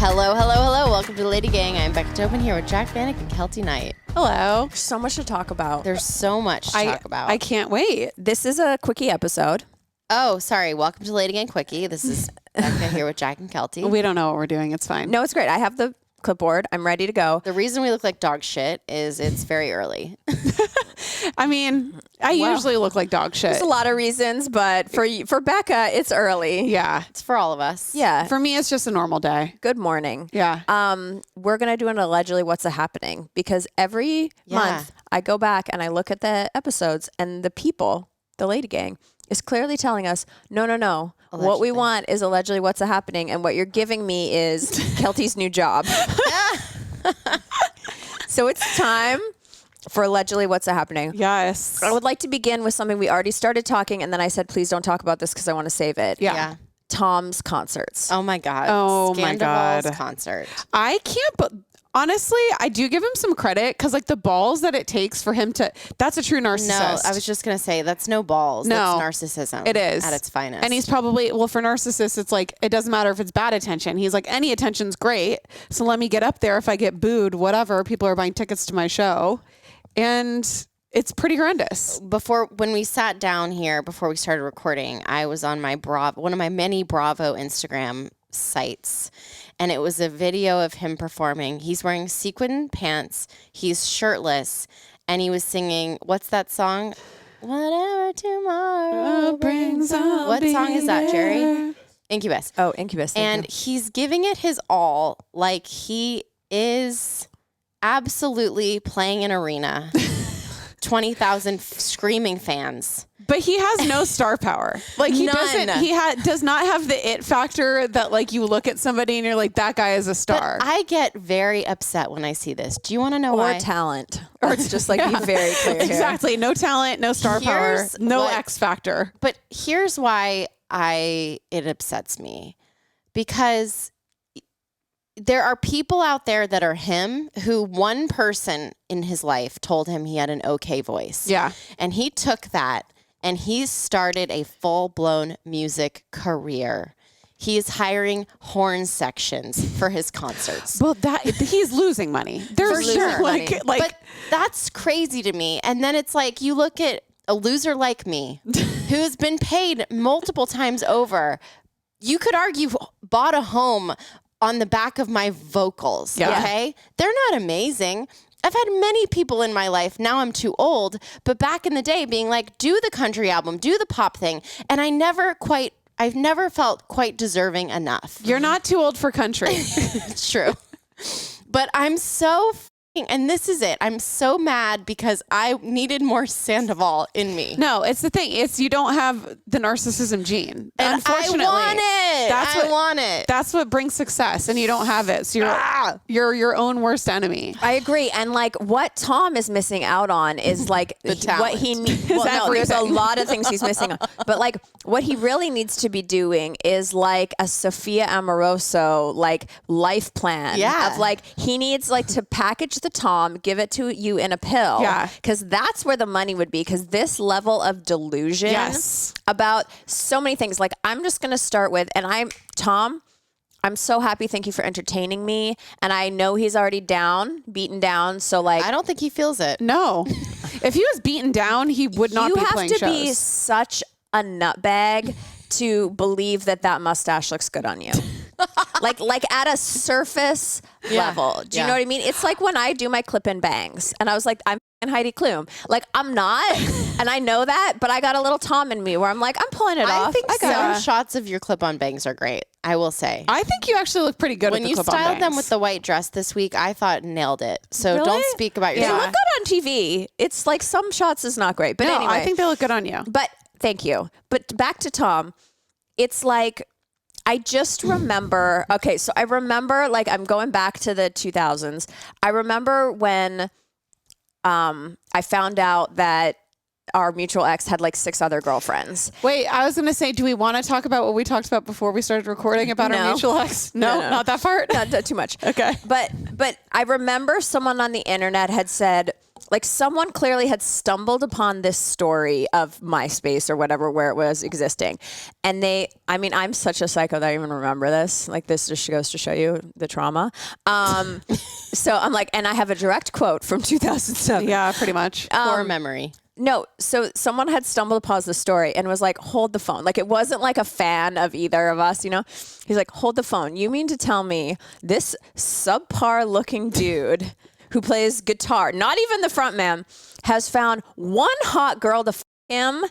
Hello, hello, hello. Welcome to LadyGang. I'm Becca Tobin here with Jack Vanek and Kelty Knight. Hello. So much to talk about. There's so much to talk about. I can't wait. This is a Quickie episode. Oh, sorry. Welcome to LadyGang Quickie. This is Becca here with Jack and Kelty. We don't know what we're doing. It's fine. No, it's great. I have the clipboard. I'm ready to go. The reason we look like dog shit is it's very early. I mean, I usually look like dog shit. There's a lot of reasons, but for Becca, it's early. Yeah. It's for all of us. Yeah. For me, it's just a normal day. Good morning. Yeah. We're going to do an allegedly what's happening because every month I go back and I look at the episodes and the people, the LadyGang, is clearly telling us, no. Allegedly. What we want is allegedly what's happening, and what you're giving me is Kelty's new job. So it's time for allegedly what's happening. Yes. I would like to begin with something we already started talking, and then I said, please don't talk about this because I want to save it. Yeah. Tom's concerts. Oh my God. Oh my God. Scandoval's concert. I can't, but honestly, I do give him some credit because like the balls that it takes for him to, that's a true narcissist. No, I was just going to say that's no balls. No. That's narcissism. It is. At its finest. And he's probably, well, for narcissists, it's like, it doesn't matter if it's bad attention. He's like, any attention's great. So let me get up there. If I get booed, whatever, people are buying tickets to my show. And it's pretty horrendous. When we sat down here, before we started recording, I was on my one of my many Bravo Instagram sites. And it was a video of him performing. He's wearing sequin pants. He's shirtless. And he was singing, what's that song? Whatever tomorrow brings. What song is that, Jerry? Incubus. Oh, Incubus. And he's giving it his all, like he is absolutely playing an arena. 20,000 screaming fans. But he has no star power. Like he None. doesn't, does not have the it factor that like you look at somebody and you're like, that guy is a star. But I get very upset when I see this. Do you want to know why? Or talent. Or it's just like be very clear here. Exactly. No talent, no star power, no X factor. But here's why it upsets me. Because there are people out there that are him who one person in his life told him he had an okay voice. Yeah. And he took that and he started a full-blown music career. He is hiring horn sections for his concerts. Well, he's losing money. There's For sure. like, but that's crazy to me. And then it's like you look at a loser like me who's been paid multiple times over. You could argue bought a home on the back of my vocals. Yeah. Okay. They're not amazing. I've had many people in my life. Now I'm too old, but back in the day being like, do the country album, do the pop thing. And I've never felt quite deserving enough. You're not too old for country. It's true. But I'm so and this is it. I'm so mad because I needed more Sandoval in me. No, it's the thing. It's you don't have the narcissism gene. And Unfortunately, I want it. That's what brings success, and you don't have it. So you're your own worst enemy. I agree. And like what Tom is missing out on is like what he needs. Well, no, there's a lot of things he's missing on. But like what he really needs to be doing is like a Sophia Amoroso like life plan. Yeah. Of like he needs like to package the Tom, give it to you in a pill. Yeah. Because that's where the money would be. Because this level of delusion about so many things. Like I'm just going to start with, and Tom, I'm so happy. Thank you for entertaining me. And I know he's already beaten down. So like, I don't think he feels it. No. If he was beaten down, he would not be playing shows. You have to be such a nutbag to believe that mustache looks good on you. like at a surface level. Do you know what I mean? It's like when I do my clip-in bangs and I was like, I'm Heidi Klum. Like I'm not, and I know that, but I got a little Tom in me where I'm like, I'm pulling it off. I think some shots of your clip-on bangs are great. I will say. I think you actually look pretty good when with the you clip-on styled bangs. them with the white dress this week. I thought nailed it. So Really? don't speak about They yourself. look good on TV. It's like some shots is not great, but No, anyway. I think they look good on you. But thank you. But back to Tom. It's like, I just remember, okay, so I remember like I'm going back to the 2000s. I remember when I found out that our mutual ex had like 6 other girlfriends. Wait, I was going to say, do we want to talk about what we talked about before we started recording about our mutual ex? No, not that part? Not too much. Okay. But I remember someone on the internet had said, Like someone clearly had stumbled upon this story of MySpace or whatever where it was existing. And I'm such a psycho that I even remember this. Like this just goes to show you the trauma. So I'm like, and I have a direct quote from 2007. Yeah, pretty much. Core memory. No, so someone had stumbled upon the story and was like, hold the phone. Like it wasn't like a fan of either of us, you know? He's like, hold the phone. You mean to tell me this subpar looking dude who plays guitar, not even the front man, has found one hot girl to f him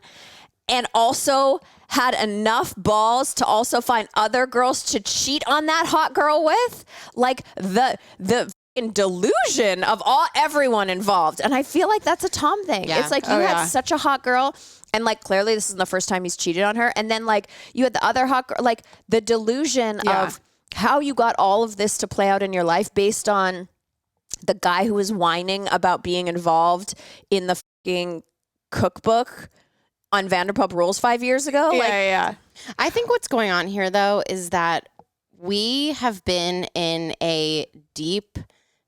and also had enough balls to also find other girls to cheat on that hot girl with? Like the delusion of everyone involved. And I feel like that's a Tom thing. Yeah. It's like you had such a hot girl and like clearly this is the first time he's cheated on her. And then like you had the other hot girl, like the delusion of how you got all of this to play out in your life based on the guy who was whining about being involved in the fucking cookbook on Vanderpump Rules 5 years ago. Yeah. I think what's going on here, though, is that we have been in a deep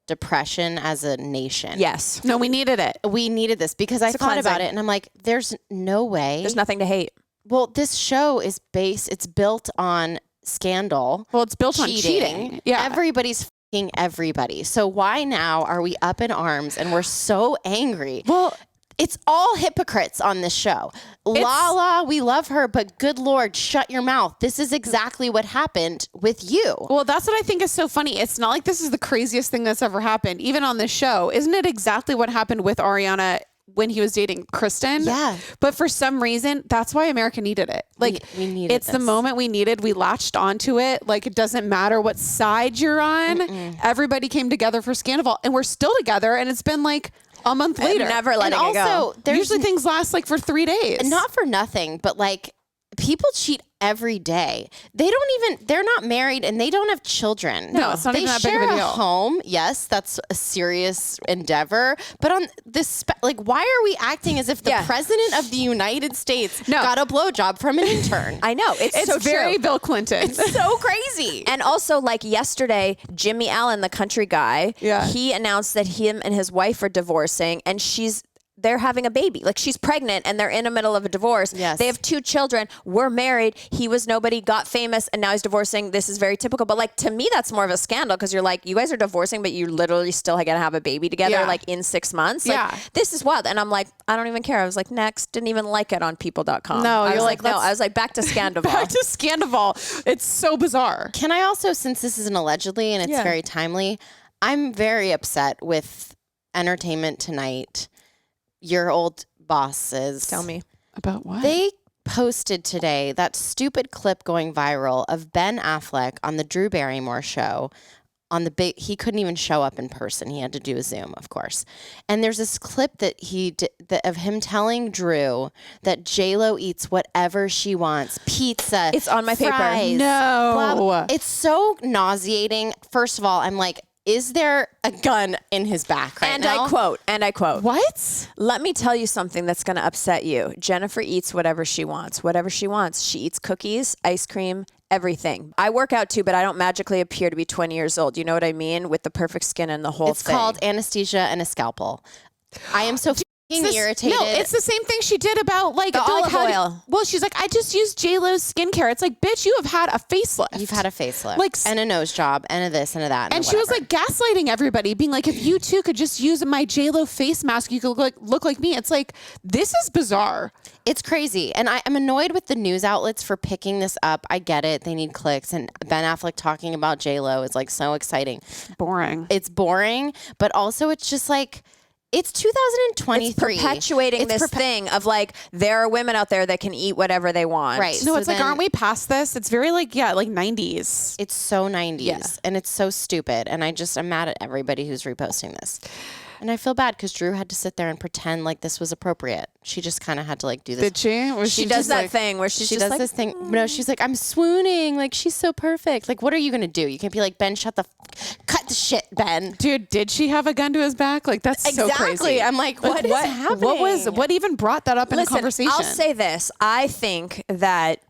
depression as a nation. Yes. No, we needed it. We needed this because I thought about it and I'm like, there's no way. There's nothing to hate. Well, this show is it's built on scandal. Well, it's built on cheating. Yeah. Everybody's everybody. So why now are we up in arms and we're so angry? Well, it's all hypocrites on this show. Lala, we love her, but good Lord, shut your mouth. This is exactly what happened with you. Well, that's what I think is so funny. It's not like this is the craziest thing that's ever happened, even on this show. Isn't it exactly what happened with Ariana when he was dating Kristen? Yeah. But for some reason, that's why America needed it. Like, we needed it's the moment we needed. We latched onto it. Like, it doesn't matter what side you're on. Everybody came together for Scandoval, and we're still together, and it's been like a month later. Never letting it go. Usually things last like for 3 days. Not for nothing, but like people cheat every day. They're not married and they don't have children. No, it's not even that big of a deal. They deal. share a home. Yes, that's a serious endeavor. But on this, why are we acting as if the president of the United States got a blowjob from an intern? I know. It's so very true. Bill Clinton. It's so crazy. And also, like yesterday, Jimmy Allen, the country guy, he announced that him and his wife are divorcing, and they're having a baby. Like she's pregnant and they're in the middle of a divorce. Yes. They have 2 children. We're married. He was nobody, got famous, and now he's divorcing. This is very typical. But like to me, that's more of a scandal because you're like, you guys are divorcing, but you literally still gonna have a baby together like in 6 months. Like, this is wild. And I'm like, I don't even care. I was like, next. Didn't even like it on people.com. No, I you're was like, no. I was like, back to Scandoval. Back to Scandoval. It's so bizarre. Can I also, since this is an allegedly and it's very timely, I'm very upset with Entertainment Tonight. Your old bosses. Tell me. About what? They posted today that stupid clip going viral of Ben Affleck on the Drew Barrymore show. He couldn't even show up in person. He had to do a Zoom, of course. And there's this clip that he did of him telling Drew that J-Lo eats whatever she wants. Pizza. It's on my paper. fries, No. blah, blah. It's so nauseating. First of all, I'm like, is there a gun in his back right now? And I quote. What? Let me tell you something that's going to upset you. Jennifer eats whatever she wants. Whatever she wants. She eats cookies, ice cream, everything. I work out too, but I don't magically appear to be 20 years old. You know what I mean? With the perfect skin and the whole It's thing. called anesthesia and a scalpel. I am so irritated. No, it's the same thing she did about like The olive oil. Well, she's like, I just used J-Lo's skincare. It's like, bitch, you have had a facelift. You've had a facelift, Like, and a nose job, and a this and a that, and she was like gaslighting everybody, being like, if you too could just use my J-Lo face mask, you could look like me. It's like, this is bizarre. It's crazy, and I'm annoyed with the news outlets for picking this up. I get it; they need clicks, and Ben Affleck talking about J-Lo is like so exciting. Boring. It's boring, but also it's just like. It's 2023. It's perpetuating this thing of like, there are women out there that can eat whatever they want. Right. No, So it's like, then- aren't we past this? It's very like 90s. It's so 90s, and it's so stupid. And I'm mad at everybody who's reposting this. And I feel bad because Drew had to sit there and pretend like this was appropriate. She just kind of had to like do this. Did she? Was She does just that like, thing where she's She just does like, this thing. No, she's like, I'm swooning. Like, she's so perfect. Like, what are you going to do? You can't be like, Ben, cut the shit, Ben. Dude, did she have a gun to his back? Like, that's so crazy. Exactly. I'm like, what is happening? What even brought that up in a Listen, conversation? I'll say this. I think that,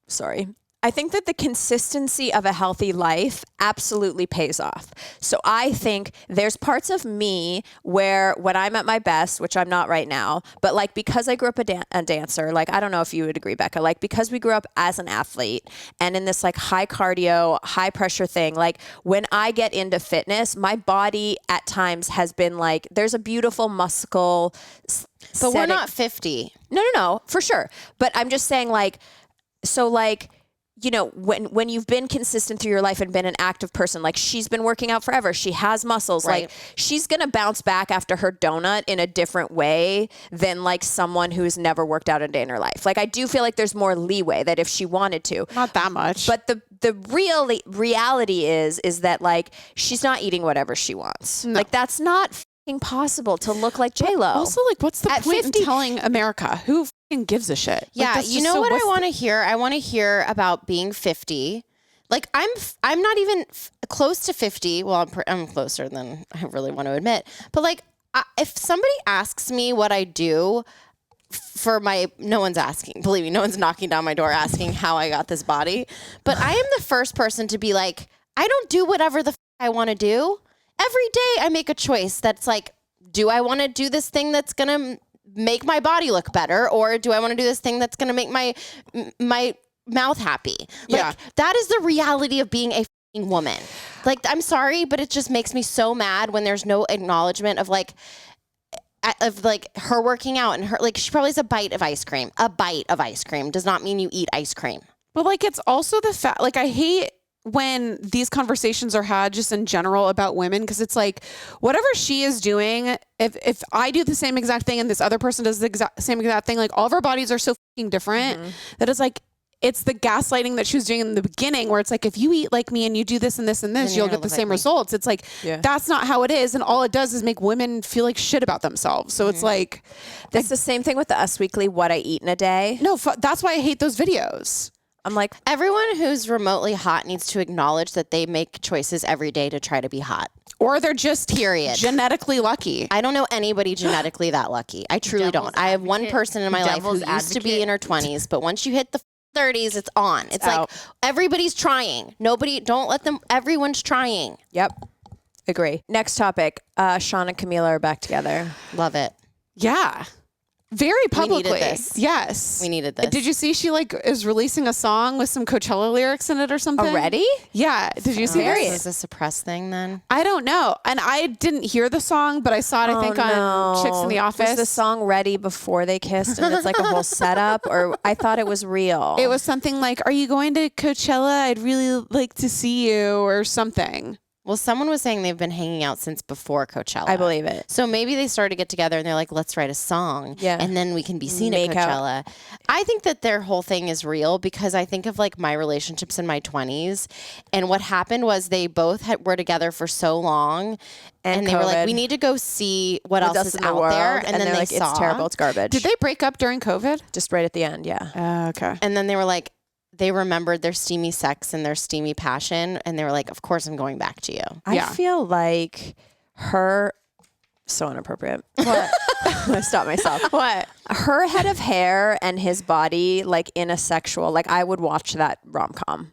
sorry. I think that the consistency of a healthy life absolutely pays off. So I think there's parts of me where when I'm at my best, which I'm not right now, but like because I grew up a dancer, like I don't know if you would agree, Becca, like because we grew up as an athlete and in this like high cardio, high pressure thing, like when I get into fitness, my body at times has been like, there's a beautiful muscle. But we're not 50. No, for sure. But I'm just saying like, so like, you know, when you've been consistent through your life and been an active person, like she's been working out forever, she has muscles, right. Like she's going to bounce back after her donut in a different way than like someone who's never worked out a day in her life. Like I do feel like there's more leeway that if she wanted to. Not that much. But the reality is that like she's not eating whatever she wants. No. Like that's not possible to look like J-Lo. Also, like, what's the point in telling America? Who fucking gives a shit? Yeah, like, you know what I want to hear? I want to hear about being 50. Like, I'm not even close to 50. Well, I'm closer than I really want to admit. But like, if somebody asks me what I do for no one's asking. Believe me, no one's knocking down my door asking how I got this body. But I am the first person to be like, I don't do whatever the I want to do. Every day I make a choice that's like, do I want to do this thing that's going to make my body look better? Or do I want to do this thing that's going to make my mouth happy? Like, that is the reality of being a f***ing woman. Like, I'm sorry, but it just makes me so mad when there's no acknowledgement of like her working out and her, like, she probably has a bite of ice cream. A bite of ice cream does not mean you eat ice cream. But like, it's also the fact, like, I hate when these conversations are had just in general about women, because it's like, whatever she is doing, if I do the same exact thing and this other person does the same exact thing, like all of our bodies are so fucking different that it's like, it's the gaslighting that she was doing in the beginning where it's like, if you eat like me and you do this and this and this, you'll get the same results. It's like, that's not how it is. And all it does is make women feel like shit about themselves. So it's like, that's the same thing with the Us Weekly, what I eat in a day. No, that's why I hate those videos. I'm like, everyone who's remotely hot needs to acknowledge that they make choices every day to try to be hot. Or they're just genetically lucky. I don't know anybody genetically that lucky. I truly don't. I have one person in my life who used to be in her 20s, but once you hit the 30s, it's on. It's like everybody's trying. Don't let them. Everyone's trying. Yep. Agree. Next topic. Shawn and Camila are back together. Love it. Yeah. Very publicly. We needed this. Yes. We needed this. Did you see she like is releasing a song with some Coachella lyrics in it or something? Already? Yeah. Did you see this? Is this a press thing then? I don't know. And I didn't hear the song, but I saw it, I think, on Chicks in the Office. Was the song ready before they kissed and it's like a whole setup? Or I thought it was real. It was something like, are you going to Coachella? I'd really like to see you or something. Well, someone was saying they've been hanging out since before Coachella. I believe it. So maybe they started to get together and they're like, let's write a song. Yeah. And then we can be seen at Coachella. I think that their whole thing is real because I think of like my relationships in my 20s. And what happened was they both were together for so long. And they were like, we need to go see what else is out there. And then they like, saw. It's terrible. It's garbage. Did they break up during COVID? Just right at the end, yeah. Okay. And then they were like, they remembered their steamy sex and their steamy passion. And they were like, of course I'm going back to you. I feel like so inappropriate. What? I stopped myself. What? Her head of hair and his body, like in a sexual, like I would watch that rom-com.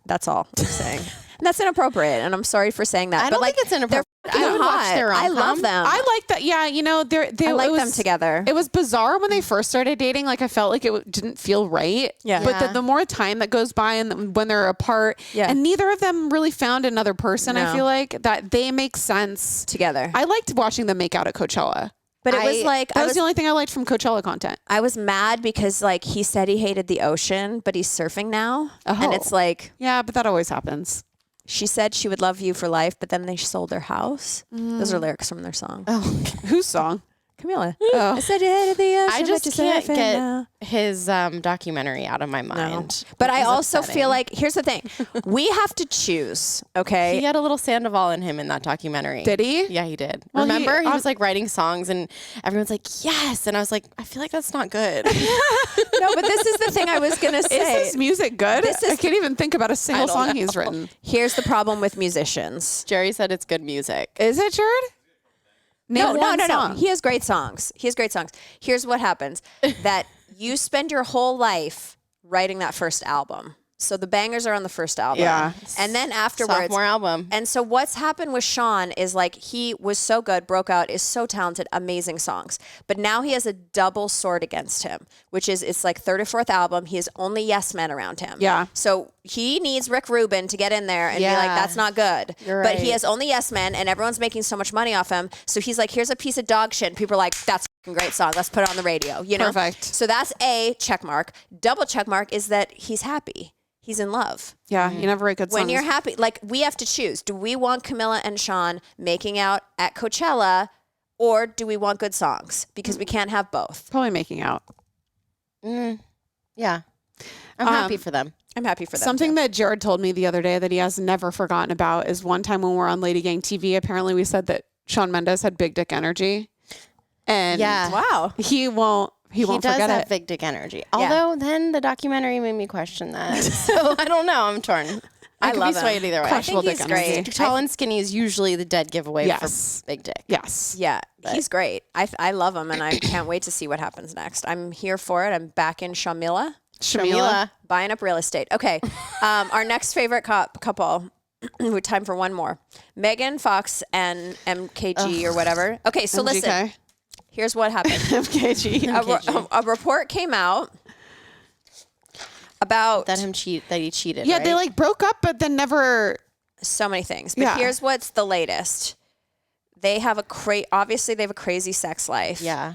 That's all I'm saying. And that's inappropriate. And I'm sorry for saying that. I don't think it's inappropriate. I would watch their rom-com. I love them. I like that. Yeah, you know, I like them together. It was bizarre when they first started dating. Like I felt like it didn't feel right. Yeah. But the more time that goes by and when they're apart, and neither of them really found another person, I feel like that they make sense together. I liked watching them make out at Coachella. But it was like... That was the only thing I liked from Coachella content. I was mad because like he said he hated the ocean, but he's surfing now. And it's like... Yeah, but that always happens. She said she would love you for life, but then they sold their house. Those are lyrics from their song. Oh, whose song? Camila. Oh. I said you hated the ocean. I just can't get his documentary out of my mind. No. But I also feel like, here's the thing. We have to choose, okay? He had a little Sandoval in him in that documentary. Did he? Yeah, he did. Well, remember? He was like writing songs and everyone's like, yes. And I was like, I feel like that's not good. No, but this is the thing I was going to say. Is his music good? I can't even think about a single song he's written. Here's the problem with musicians. Jerry said it's good music. Is it, Jared? No. He has great songs. Here's what happens. That you spend your whole life writing that first album. So the bangers are on the first album. Yeah. And then afterwards. Sophomore album. And so what's happened with Shawn is like he was so good, broke out, is so talented, amazing songs. But now he has a double sword against him, which is it's like third or fourth album. He has only yes men around him. Yeah. So he needs Rick Rubin to get in there and be like, that's not good. You're but he right. has only yes men and everyone's making so much money off him. So he's like, here's a piece of dog shit. And people are like, that's a great song. Let's put it on the radio. You know? Perfect. So that's a check mark. Double check mark is that he's happy. He's in love. Yeah, you never write good songs. When you're happy, like we have to choose. Do we want Camila and Shawn making out at Coachella or do we want good songs? Because we can't have both. Probably making out. Yeah. I'm happy for them. I'm happy for them. Something that Jared told me the other day that he has never forgotten about is one time when we were on LadyGang TV, apparently we said that Shawn Mendes had big dick energy. And Yeah. Wow. he won't He does forget have it. big dick energy. Although then the documentary made me question that. So I don't know. I'm torn. I could love be swayed him. either way. I think he's great. Tall and skinny is usually the dead giveaway Yes. for big dick. Yes. Yeah, he's great. I love him and I can't wait to see what happens next. I'm here for it. I'm back in Shamila. Shamila. Buying up real estate. Okay. Our next favorite couple. With time for one more. Megan Fox and MKG or whatever. Okay, so listen. MGK. Here's what happened. MKG. A report came out about That he cheated. Yeah, right? they like broke up, but then never. so many things. But Yeah. here's what's the latest. They have obviously they have a crazy sex life. Yeah.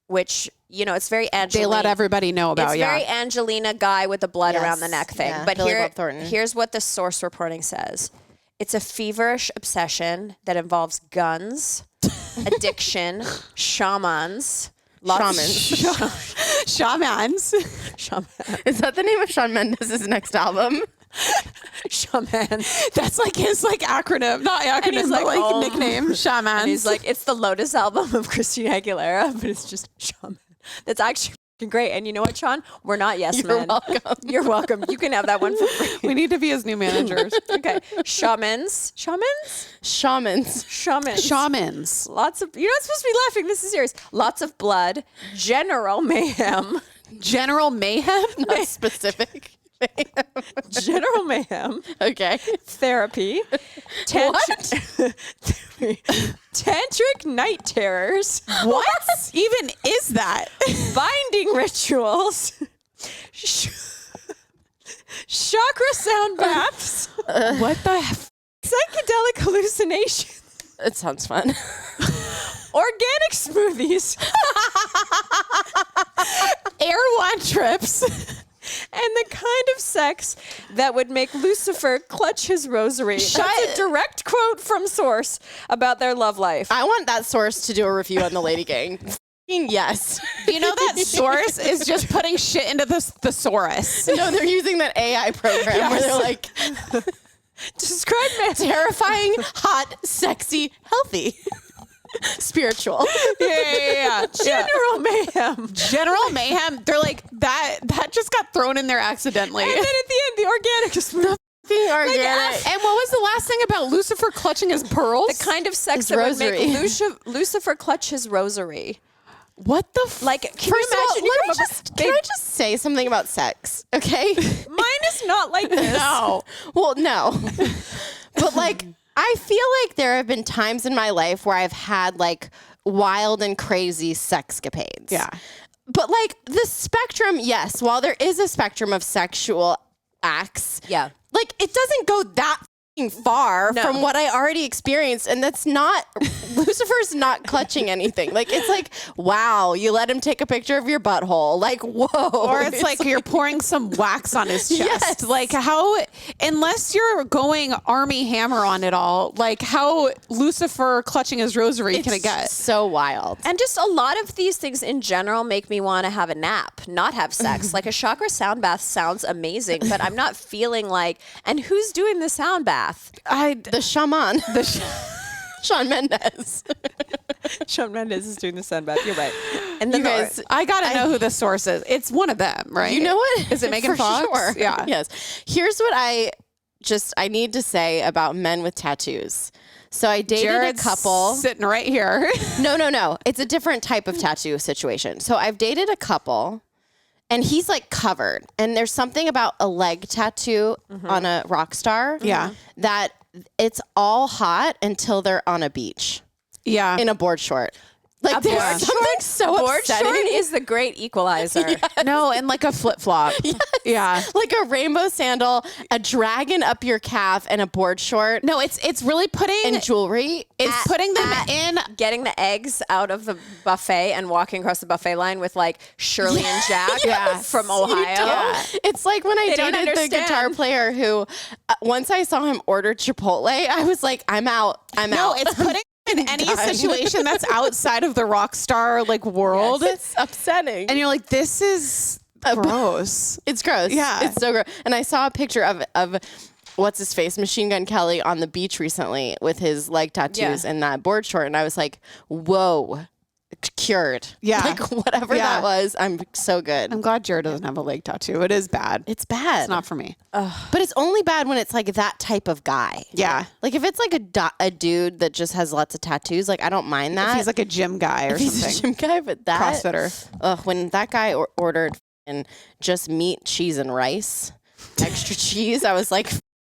Which, it's very Angelina. They let everybody know about. It's very Angelina guy with the blood Yes, around the neck thing. yeah, But Billy Bob Thornton. here's what the source reporting says. It's a feverish obsession that involves guns, addiction, shamans. Shamans. Shaman. Is that the name of Shawn Mendes' next album? Shaman. That's like his acronym, not acronym, he's but like, oh. nickname. Shamans. And he's like, it's the Lotus album of Christina Aguilera, but it's just Shaman. That's actually fucking great. And you know what, Shawn? We're not yes men. welcome. You're welcome. You can have that one for free. we need to be his new managers. Okay. Shamans. Shamans. Shamans. Lots of, you're not supposed to be laughing. This is serious. Lots of blood. General mayhem. General Mayhem. Not specific. General mayhem. Okay. Therapy. Tantric night terrors. What even is that? Binding rituals. Chakra sound baths. What the? Psychedelic hallucinations. It sounds fun. Organic smoothies. Air trips. And the kind of sex that would make Lucifer clutch his rosary. That's a direct quote from source about their love life. I want that source to do a review on the LadyGang. Yes. You know that source is just putting shit into the thesaurus. No, they're using that AI program where they're like, Describe man. terrifying, hot, sexy, healthy, spiritual. Yeah. General mayhem. General Mayhem. They're like that just got thrown in there accidentally. And then at the end, the organic smoothie. Being organic. And what was the last thing about Lucifer clutching his pearls? The kind of sex His that rosary. would make Lucifer clutch his rosary. What the Like, can First you of all, imagine? can I just say something about sex? Okay. Mine is not like this. No. Well, no. But I feel like there have been times in my life where I've had wild and crazy sexcapades. Yeah. But the spectrum, yes, while there is a spectrum of sexual acts, Yeah. it doesn't go that f***ing far No. from what I already experienced. And that's not, Lucifer's not clutching anything. It's wow, you let him take a picture of your butthole. Whoa. Or it's like you're pouring some wax on his chest. Yes. How, unless you're going Army Hammer on it all, how Lucifer clutching his rosary can it get? so wild. And just a lot of these things in general make me want to have a nap, not have sex. A chakra sound bath sounds amazing, but I'm not feeling and who's doing the sound bath? The shaman. Shawn Mendes. Shawn Mendes is doing the sound bath. You're right. And then You guys, I gotta know who the source is. It's one of them, right? you know what? Is it Megan For Fox? Sure. Yeah. Yes. Here's what I need to say about men with tattoos. So I dated Jared's a couple. sitting right here. No. It's a different type of tattoo situation. So I've dated a couple and he's like covered. And there's something about a leg tattoo on a rock star. Yeah. That it's all hot until they're on a beach Yeah. in a board short. Like board there's something so Board upsetting. short is the great equalizer. No, and like a flip flop. Yeah. Like a rainbow sandal, a dragon up your calf, and a board short. No, it's really putting And jewelry. it's putting them in. Getting the eggs out of the buffet and walking across the buffet line with like Shirley and Jack from Ohio. Yeah. It's like when I They don't dated the understand. guitar player who, once I saw him order Chipotle, I was like, I'm out. No, out. it's putting in any done. situation that's outside of the rock star like world. It's upsetting. And you're like, this is gross. It's gross. Yeah. It's so gross. And I saw a picture of what's his face, Machine Gun Kelly, on the beach recently with his leg tattoos and that board short. And I was like, whoa, cured. Yeah. Like whatever Yeah. that was, I'm so good. I'm glad Jared doesn't have a leg tattoo. It is bad. It's bad. It's not for me. But it's only bad when it's like that type of guy. Yeah. Like if it's like a dude that just has lots of tattoos, like I don't mind that. If he's like a gym guy or If he's something. a gym guy, but that CrossFitter. Ugh, when that guy ordered and just meat, cheese, and rice, extra cheese, I was like,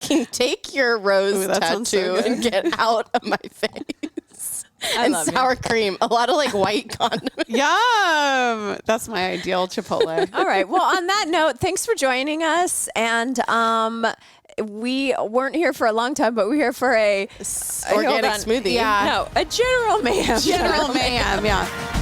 "Fucking take your rose Ooh, that sounds so tattoo and good. get out of my face. And love you. sour cream, a lot of like white condiments. Yum. That's my ideal Chipotle. All right. Well, on that note, thanks for joining us. And we weren't here for a long time, but we're here for a Organic hold on. smoothie. Yeah. No, a general mayhem. General mayhem. Yeah.